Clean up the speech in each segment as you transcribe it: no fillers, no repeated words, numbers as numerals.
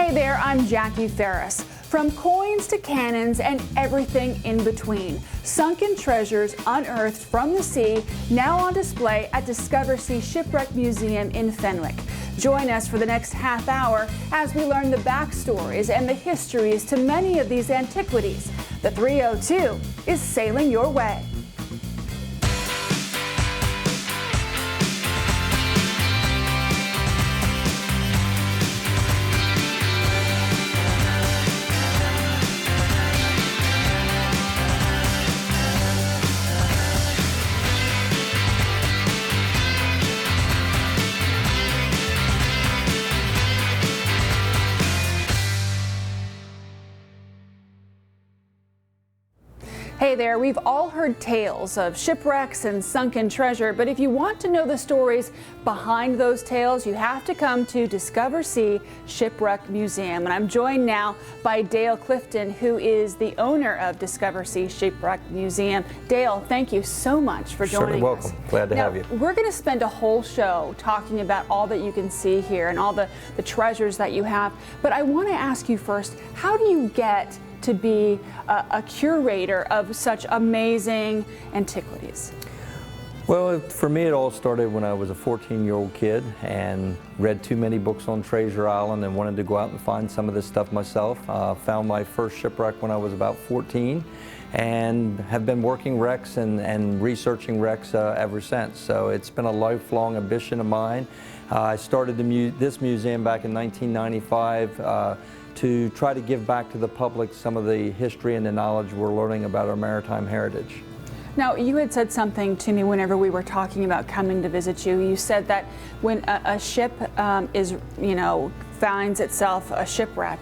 Hey there, I'm Jackie Ferris. From coins to cannons and everything in between, sunken treasures unearthed from the sea, now on display at Discover Sea Shipwreck Museum in Fenwick. Join us for the next half hour as we learn the backstories and the histories to many of these antiquities. The 302 is sailing your way. Hey there, we've all heard tales of shipwrecks and sunken treasure, but if you want to know the stories behind those tales, you have to come to Discover Sea Shipwreck Museum. And I'm joined now by Dale Clifton, who is the owner of Discover Sea Shipwreck Museum. Dale, thank you so much for joining us. Welcome. Glad to have you. We're going to spend a whole show talking about all that you can see here and all the treasures that you have. But I want to ask you first, how do you get to be a curator of such amazing antiquities? Well, for me it all started when I was a 14-year-old kid and read too many books on Treasure Island and wanted to go out and find some of this stuff myself. Found my first shipwreck when I was about 14 and have been working wrecks and researching wrecks ever since. So it's been a lifelong ambition of mine. I started this museum back in 1995 to try to give back to the public some of the history and the knowledge we're learning about our maritime heritage. Now, you had said something to me whenever we were talking about coming to visit you. You said that when a ship finds itself a shipwreck,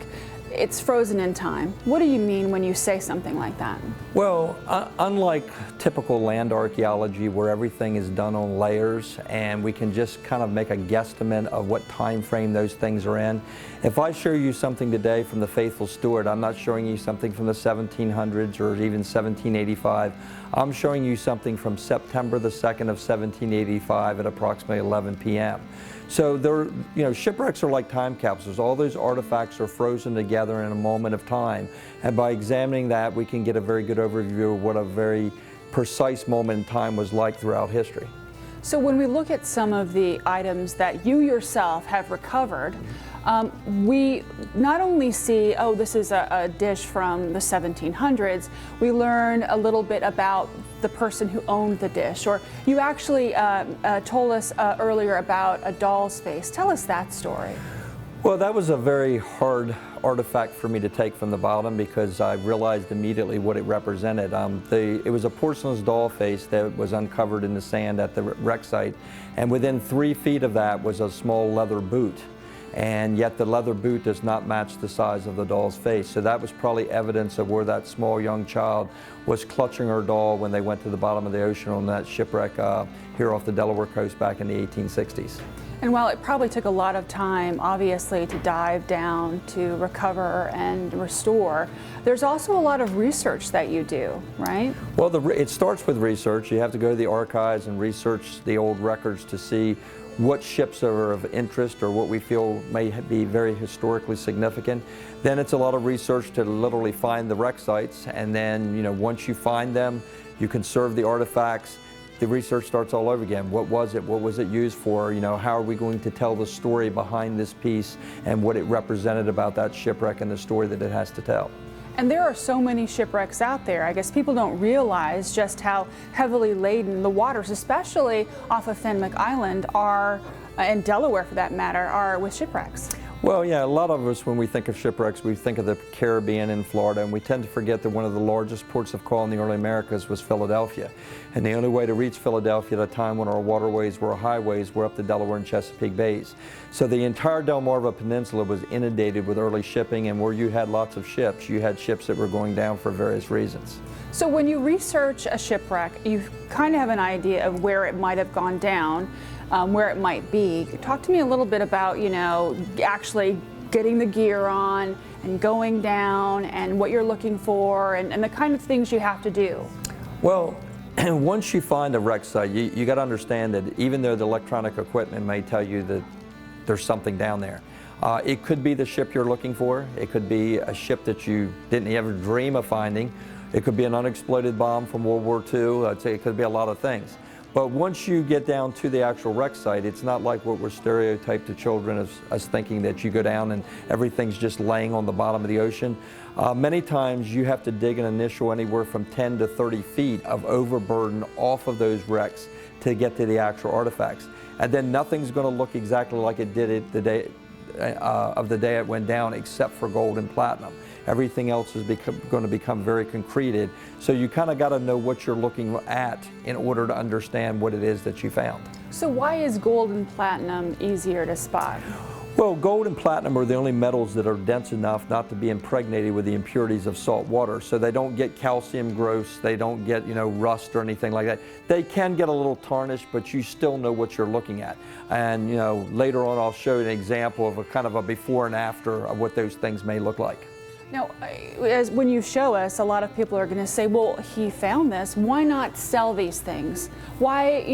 it's frozen in time. What do you mean when you say something like that? Well, unlike typical land archaeology where everything is done on layers and we can just kind of make a guesstimate of what time frame those things are in, if I show you something today from the Faithful Steward, I'm not showing you something from the 1700s or even 1785. I'm showing you something from September the 2nd of 1785 at approximately 11 p.m. So shipwrecks are like time capsules. All those artifacts are frozen together in a moment of time. And by examining that, we can get a very good overview of what a very precise moment in time was like throughout history. So when we look at some of the items that you yourself have recovered, we not only see, oh, this is a dish from the 1700s, we learn a little bit about the person who owned the dish, or you actually told us earlier about a doll's face. Tell us that story. Well, that was a very hard artifact for me to take from the bottom because I realized immediately what it represented. It was a porcelain doll face that was uncovered in the sand at the wreck site, and within 3 feet of that was a small leather boot. And yet the leather boot does not match the size of the doll's face. So that was probably evidence of where that small young child was clutching her doll when they went to the bottom of the ocean on that shipwreck here off the Delaware coast back in the 1860s. And while it probably took a lot of time, obviously, to dive down to recover and restore, there's also a lot of research that you do, right? Well, it starts with research. You have to go to the archives and research the old records to see what ships are of interest or what we feel may be very historically significant. Then it's a lot of research to literally find the wreck sites, and then once you find them, you conserve the artifacts. The research starts all over again. What was it? What was it used for? How are we going to tell the story behind this piece and what it represented about that shipwreck and the story that it has to tell? And there are so many shipwrecks out there. I guess people don't realize just how heavily laden the waters, especially off of Fenwick Island, are, and Delaware for that matter, are with shipwrecks. Well, yeah, a lot of us, when we think of shipwrecks, we think of the Caribbean and Florida, and we tend to forget that one of the largest ports of call in the early Americas was Philadelphia. And the only way to reach Philadelphia at a time when our waterways were highways were up the Delaware and Chesapeake Bays. So the entire Delmarva Peninsula was inundated with early shipping, and where you had lots of ships, you had ships that were going down for various reasons. So when you research a shipwreck, you kind of have an idea of where it might have gone down, where it might be. Talk to me a little bit about, actually getting the gear on and going down and what you're looking for and the kind of things you have to do. Well, once you find a wreck site, you got to understand that even though the electronic equipment may tell you that there's something down there, It could be the ship you're looking for. It could be a ship that you didn't ever dream of finding. It could be an unexploded bomb from World War II. I'd say it could be a lot of things. But once you get down to the actual wreck site, it's not like what we're stereotyped to children as thinking that you go down and everything's just laying on the bottom of the ocean. Many times you have to dig an initial anywhere from 10 to 30 feet of overburden off of those wrecks to get to the actual artifacts. And then nothing's going to look exactly like it did the day it went down, except for gold and platinum. Everything else is going to become very concreted. So you kind of got to know what you're looking at in order to understand what it is that you found. So why is gold and platinum easier to spot? Well, gold and platinum are the only metals that are dense enough not to be impregnated with the impurities of salt water. So they don't get calcium growths, they don't get, rust or anything like that. They can get a little tarnished, but you still know what you're looking at. And, later on I'll show you an example of a kind of a before and after of what those things may look like. Now, when you show us, a lot of people are going to say, well, he found this. Why not sell these things? Why,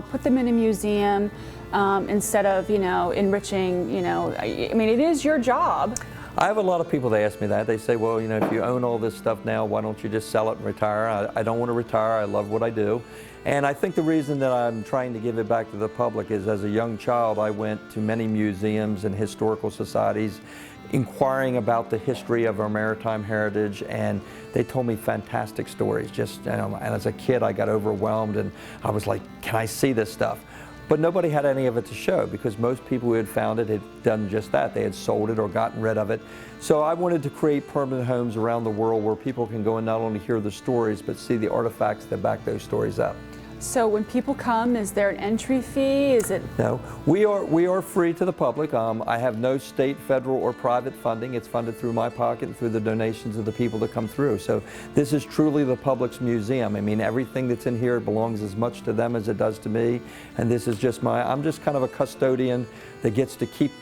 put them in a museum instead of, enriching, I mean, it is your job. I have a lot of people that ask me that. They say, well, if you own all this stuff now, why don't you just sell it and retire? I don't want to retire. I love what I do. And I think the reason that I'm trying to give it back to the public is as a young child, I went to many museums and historical societies inquiring about the history of our maritime heritage, and they told me fantastic stories. And as a kid, I got overwhelmed and I was like, can I see this stuff? But nobody had any of it to show because most people who had found it had done just that. They had sold it or gotten rid of it. So I wanted to create permanent homes around the world where people can go and not only hear the stories, but see the artifacts that back those stories up. So when people come, is there an entry fee? Is it? No, we are free to the public. I have no state, federal, or private funding. It's funded through my pocket and through the donations of the people that come through. So this is truly the public's museum. I mean, everything that's in here belongs as much to them as it does to me. And this is just I'm just kind of a custodian that gets to keep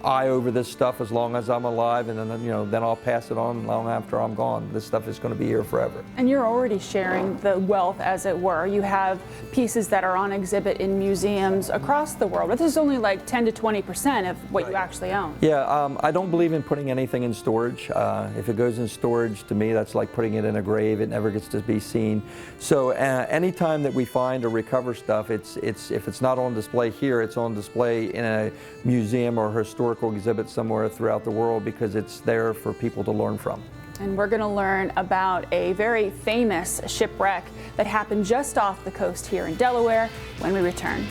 eye over this stuff as long as I'm alive, and then then I'll pass it on long after I'm gone. This stuff is going to be here forever. And you're already sharing the wealth, as it were. You have pieces that are on exhibit in museums across the world. But this is only like 10 to 20% of what you actually own. Yeah, I don't believe in putting anything in storage. If it goes in storage, to me, that's like putting it in a grave. It never gets to be seen. So anytime that we find or recover stuff, if it's not on display here, it's on display in a museum or historical exhibit somewhere throughout the world because it's there for people to learn from. And we're going to learn about a very famous shipwreck that happened just off the coast here in Delaware when we return.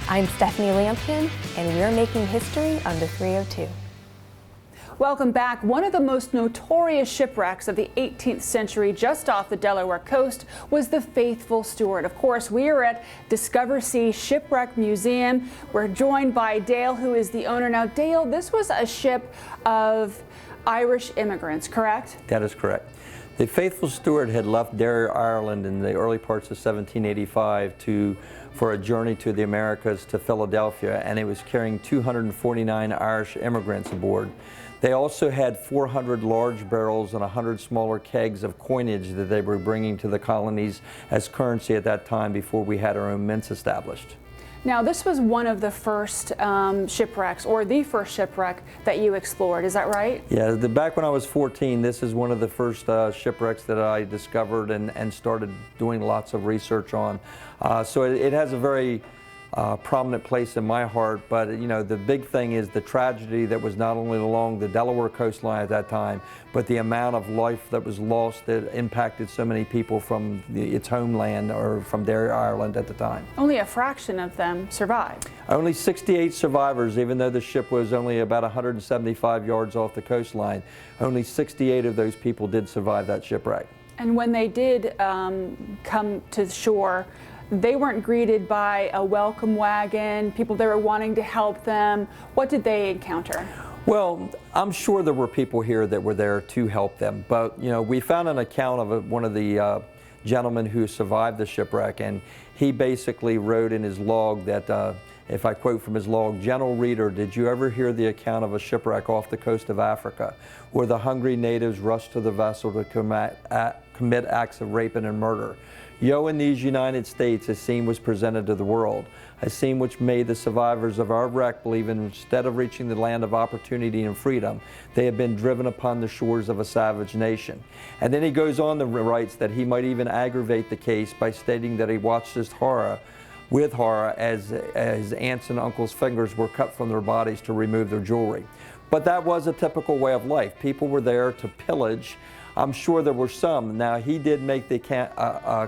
I'm Stephanie Lampion, and we're making history on the 302. Welcome back. One of the most notorious shipwrecks of the 18th century just off the Delaware coast was the Faithful Stewart. Of course, we are at Discover Sea Shipwreck Museum. We're joined by Dale, who is the owner. Now, Dale, this was a ship of Irish immigrants, correct? That is correct. The Faithful Stewart had left Derry, Ireland in the early parts of 1785 for a journey to the Americas to Philadelphia, and it was carrying 249 Irish immigrants aboard. They also had 400 large barrels and 100 smaller kegs of coinage that they were bringing to the colonies as currency at that time before we had our own mints established. Now, this was one of the first shipwrecks, or the first shipwreck that you explored, is that right? Yeah, back when I was 14, this is one of the first shipwrecks that I discovered and started doing lots of research on. So it has a very prominent place in my heart, but the big thing is the tragedy that was not only along the Delaware coastline at that time, but the amount of life that was lost that impacted so many people from its homeland or from Derry, Ireland at the time. Only a fraction of them survived. Only 68 survivors, even though the ship was only about 175 yards off the coastline. Only 68 of those people did survive that shipwreck. And when they did come to shore, they weren't greeted by a welcome wagon, people that were wanting to help them. What did they encounter? Well, I'm sure there were people here that were there to help them, but we found an account of one of the gentlemen who survived the shipwreck, and he basically wrote in his log that if I quote from his log, "Gentle reader, did you ever hear the account of a shipwreck off the coast of Africa, where the hungry natives rushed to the vessel to commit acts of rape and murder? Yo, in these United States, a scene was presented to the world, a scene which made the survivors of our wreck believe instead of reaching the land of opportunity and freedom, they had been driven upon the shores of a savage nation." And then he goes on to writes that he might even aggravate the case by stating that he watched with horror as his aunts and uncles' fingers were cut from their bodies to remove their jewelry. But that was a typical way of life. People were there to pillage. I'm sure there were some. Now, he did make the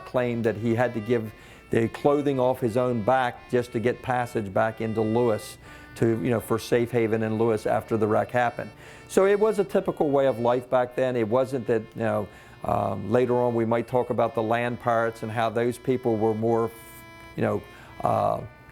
claim that he had to give the clothing off his own back just to get passage back into Lewis for safe haven in Lewis after the wreck happened. So it was a typical way of life back then. It wasn't that, later on we might talk about the land pirates and how those people were more,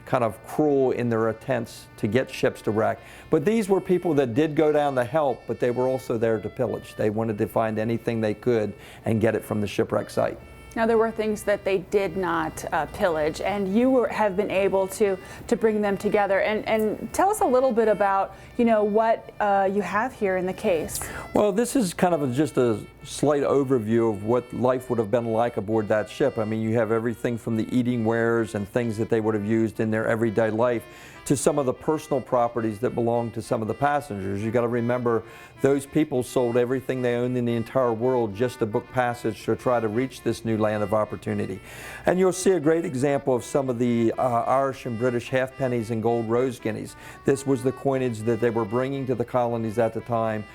kind of cruel in their attempts to get ships to wreck. But these were people that did go down to help, but they were also there to pillage. They wanted to find anything they could and get it from the shipwreck site. Now, there were things that they did not pillage, and you have been able to bring them together. And tell us a little bit about, what you have here in the case. Well, this is kind of just a slight overview of what life would have been like aboard that ship. I mean, you have everything from the eating wares and things that they would have used in their everyday life to some of the personal properties that belonged to some of the passengers. You got to remember, those people sold everything they owned in the entire world just to book passage to try to reach this new land of opportunity. And you'll see a great example of some of the Irish and British halfpennies and gold rose guineas. This was the coinage that they were bringing to the colonies at the time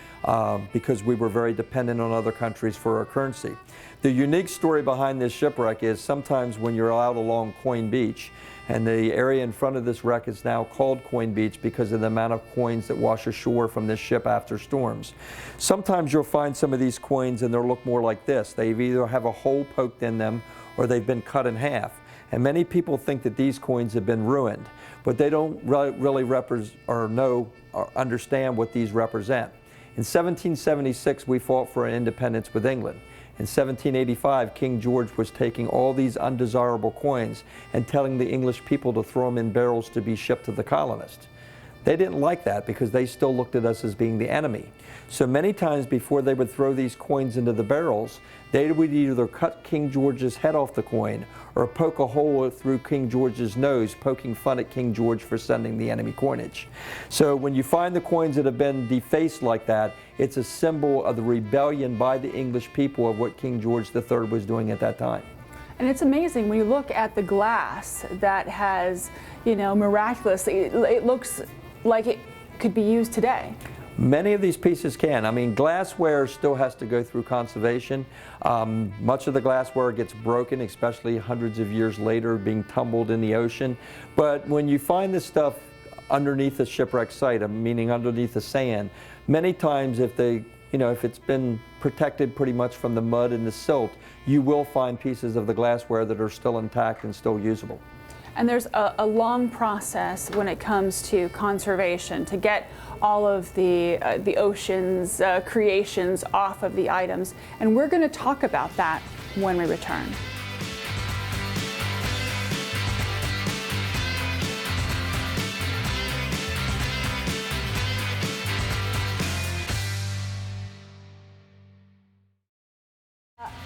because we were very dependent on other countries for our currency. The unique story behind this shipwreck is sometimes when you're out along Coin Beach, and the area in front of this wreck is now called Coin Beach because of the amount of coins that wash ashore from this ship after storms. Sometimes you'll find some of these coins and they'll look more like this. They either have a hole poked in them or they've been cut in half. And many people think that these coins have been ruined, but they don't really know or understand what these represent. In 1776, we fought for independence with England. In 1785, King George was taking all these undesirable coins and telling the English people to throw them in barrels to be shipped to the colonists. They didn't like that because they still looked at us as being the enemy. So many times before they would throw these coins into the barrels, they would either cut King George's head off the coin or poke a hole through King George's nose, poking fun at King George for sending the enemy coinage. So when you find the coins that have been defaced like that, it's a symbol of the rebellion by the English people of what King George III was doing at that time. And it's amazing when you look at the glass that has, miraculously, it looks like it could be used today. Many of these pieces can. I mean, glassware still has to go through conservation. Much of the glassware gets broken, especially hundreds of years later, being tumbled in the ocean. But when you find this stuff underneath a shipwreck site, meaning underneath the sand, many times if it's been protected pretty much from the mud and the silt, you will find pieces of the glassware that are still intact and still usable. And there's a long process when it comes to conservation to get all of the ocean's creations off of the items. And we're going to talk about that when we return.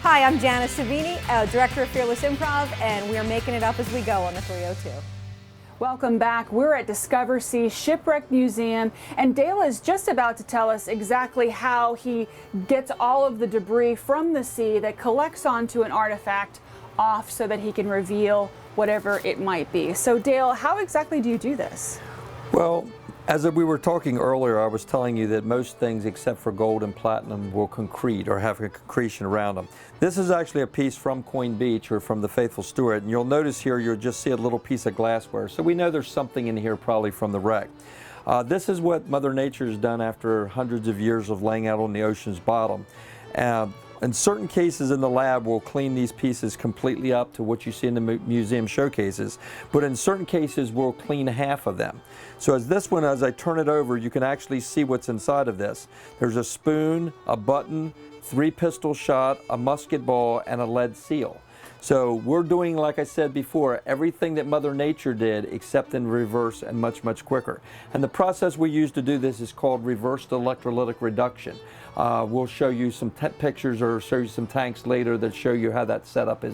Hi, I'm Janice Savini, Director of Fearless Improv, and we are making it up as we go on the 302. Welcome back. We're at Discover Sea Shipwreck Museum, and Dale is just about to tell us exactly how he gets all of the debris from the sea that collects onto an artifact off so that he can reveal whatever it might be. So Dale, how exactly do you do this? Well, as we were talking earlier, I was telling you that most things except for gold and platinum will concrete or have a concretion around them. This is actually a piece from Coin Beach or from the Faithful Steward, and you'll notice here you'll just see a little piece of glassware. So we know there's something in here probably from the wreck. This is what Mother Nature's done after hundreds of years of laying out on the ocean's bottom. In certain cases in the lab, we'll clean these pieces completely up to what you see in the museum showcases, but in certain cases, we'll clean half of them. So as this one, as I turn it over, you can actually see what's inside of this. There's a spoon, a button, 3 pistol shot, a musket ball, and a lead seal. So we're doing, like I said before, everything that Mother Nature did, except in reverse and much, much quicker. And the process we use to do this is called reversed electrolytic reduction. We'll show you some pictures or show you some tanks later that show you how that setup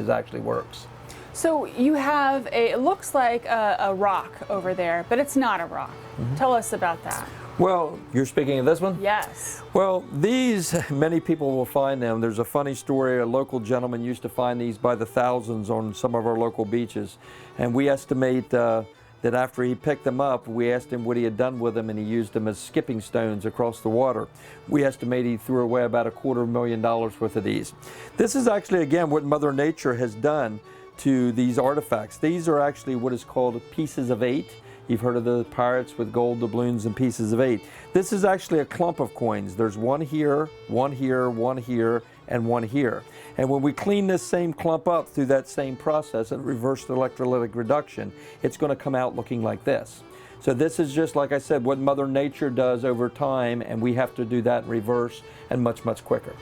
actually works. So you have it looks like a rock over there, but it's not a rock. Tell us about that. Well, you're speaking of this one? Yes. Well, these, many people will find them. There's a funny story. A local gentleman used to find these by the thousands on some of our local beaches. And we estimate that after he picked them up, we asked him what he had done with them, and he used them as skipping stones across the water. We estimate he threw away about $250,000 worth of these. This is actually, again, what Mother Nature has done to these artifacts. These are actually what is called pieces of 8. You've heard of the pirates with gold doubloons and pieces of 8. This is actually a clump of coins. There's one here, one here, one here, and one here. And when we clean this same clump up through that same process of reversed electrolytic reduction, it's going to come out looking like this. So this is just, like I said, what Mother Nature does over time, and we have to do that in reverse and much, much quicker.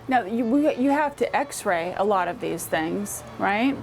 Now, you have to x-ray a lot of these things, right?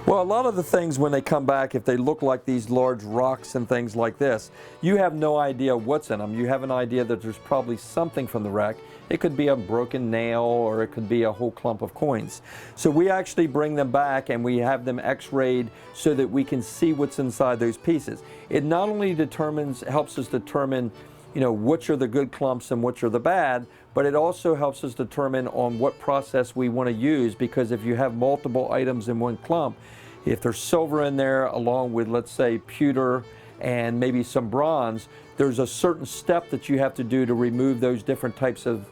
Well, a lot of the things when they come back, if they look like these large rocks and things like this, you have no idea what's in them. You have an idea that there's probably something from the wreck. It could be a broken nail, or it could be a whole clump of coins. So we actually bring them back and we have them x-rayed so that we can see what's inside those pieces. It not only helps us determine, which are the good clumps and which are the bad, but it also helps us determine on what process we want to use, because if you have multiple items in one clump, if there's silver in there along with, let's say, pewter and maybe some bronze, there's a certain step that you have to do to remove those different types of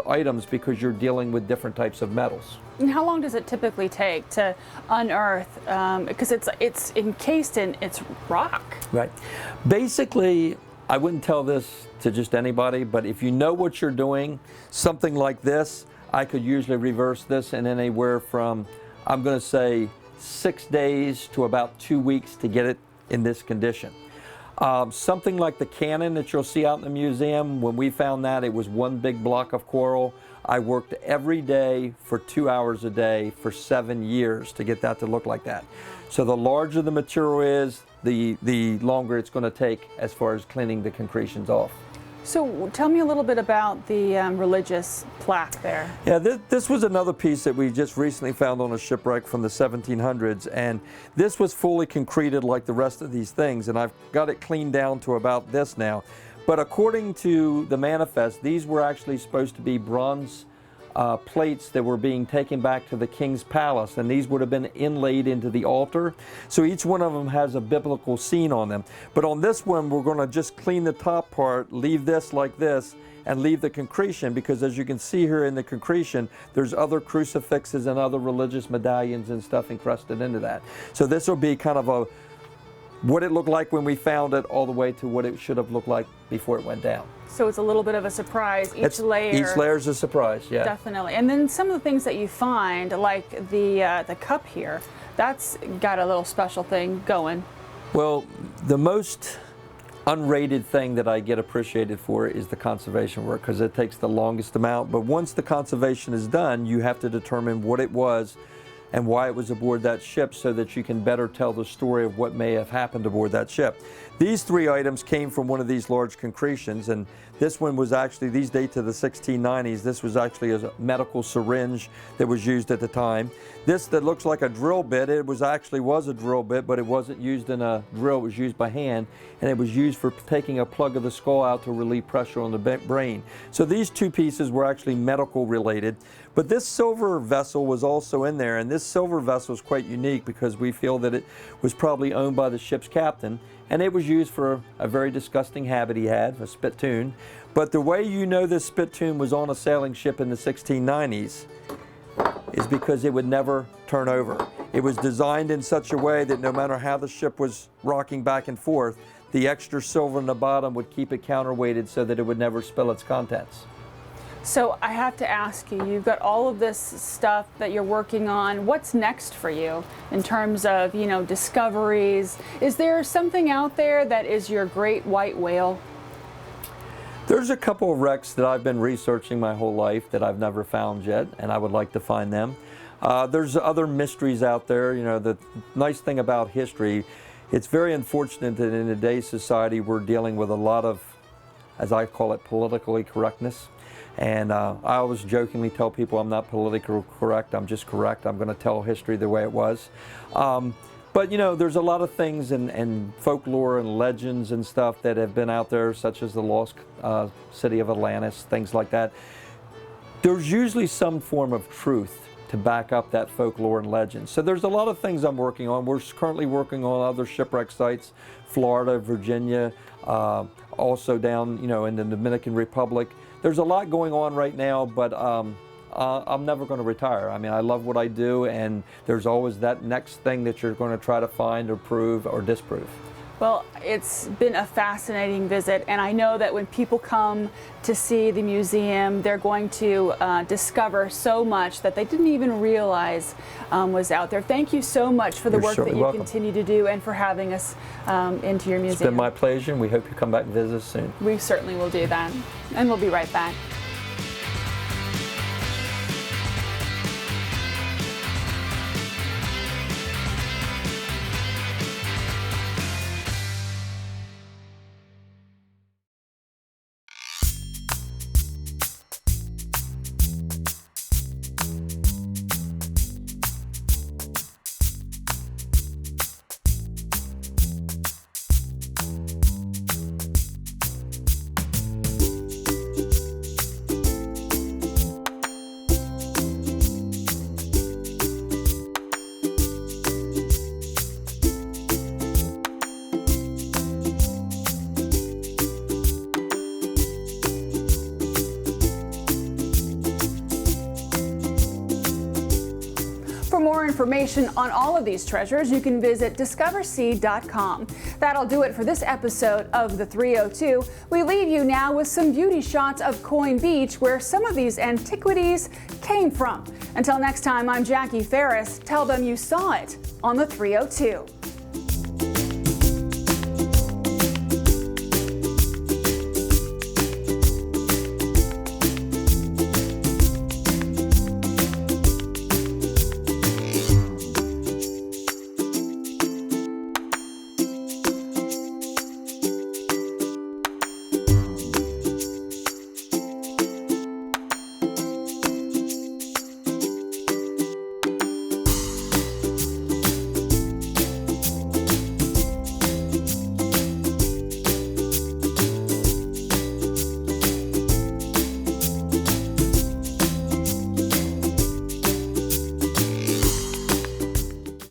items, because you're dealing with different types of metals. And how long does it typically take to unearth, because it's encased in its rock? Right. Basically, I wouldn't tell this to just anybody, but if you know what you're doing, something like this, I could usually reverse this in anywhere from, I'm going to say, 6 days to about 2 weeks to get it in this condition. Something like the cannon that you'll see out in the museum, when we found that, it was one big block of coral. I worked every day for 2 hours a day for 7 years to get that to look like that. So the larger the material is, the longer it's going to take as far as cleaning the concretions off. So tell me a little bit about the religious plaque there. Yeah, this was another piece that we just recently found on a shipwreck from the 1700s, and this was fully concreted like the rest of these things, and I've got it cleaned down to about this now. But according to the manifest, these were actually supposed to be bronze plates that were being taken back to the king's palace, and these would have been inlaid into the altar. So each one of them has a biblical scene on them. But on this one, we're going to just clean the top part, leave this like this, and leave the concretion, because as you can see here in the concretion, there's other crucifixes and other religious medallions and stuff encrusted into that. So this will be kind of what it looked like when we found it, all the way to what it should have looked like before it went down. So it's a little bit of a surprise. Each layer is a surprise, yeah. Definitely. And then some of the things that you find, like the cup here, that's got a little special thing going. Well, the most unrated thing that I get appreciated for is the conservation work, because it takes the longest amount. But once the conservation is done, you have to determine what it was and why it was aboard that ship, so that you can better tell the story of what may have happened aboard that ship. These 3 items came from one of these large concretions, and this one was actually, these date to the 1690s. This was actually a medical syringe that was used at the time. This that looks like a drill bit, it was a drill bit, but it wasn't used in a drill, it was used by hand, and it was used for taking a plug of the skull out to relieve pressure on the brain. So these 2 pieces were actually medical related. But this silver vessel was also in there, and this silver vessel is quite unique because we feel that it was probably owned by the ship's captain, and it was used for a very disgusting habit he had, a spittoon. But the way you know this spittoon was on a sailing ship in the 1690s is because it would never turn over. It was designed in such a way that no matter how the ship was rocking back and forth, the extra silver in the bottom would keep it counterweighted so that it would never spill its contents. So I have to ask you, you've got all of this stuff that you're working on. What's next for you in terms of, discoveries? Is there something out there that is your great white whale? There's a couple of wrecks that I've been researching my whole life that I've never found yet, and I would like to find them. There's other mysteries out there. You know, the nice thing about history, it's very unfortunate that in today's society we're dealing with a lot of, as I call it, politically correctness. And I always jokingly tell people I'm not politically correct, I'm just correct. I'm going to tell history the way it was. But you know, there's a lot of things and folklore and legends and stuff that have been out there, such as the lost city of Atlantis, things like that. There's usually some form of truth to back up that folklore and legend. So there's a lot of things I'm working on. We're currently working on other shipwreck sites, Florida, Virginia, also down, you know, in the Dominican Republic. There's a lot going on right now, but I'm never going to retire. I mean, I love what I do, and there's always that next thing that you're going to try to find or prove or disprove. Well, it's been a fascinating visit, and I know that when people come to see the museum, they're going to discover so much that they didn't even realize was out there. Thank you so much for the work that you continue to do and for having us into your museum. It's been my pleasure, and we hope you come back and visit us soon. We certainly will do that, and we'll be right back. For more information on all of these treasures, you can visit discoversea.com. That'll do it for this episode of The 302. We leave you now with some beauty shots of Coin Beach, where some of these antiquities came from. Until next time, I'm Jackie Ferris. Tell them you saw it on The 302.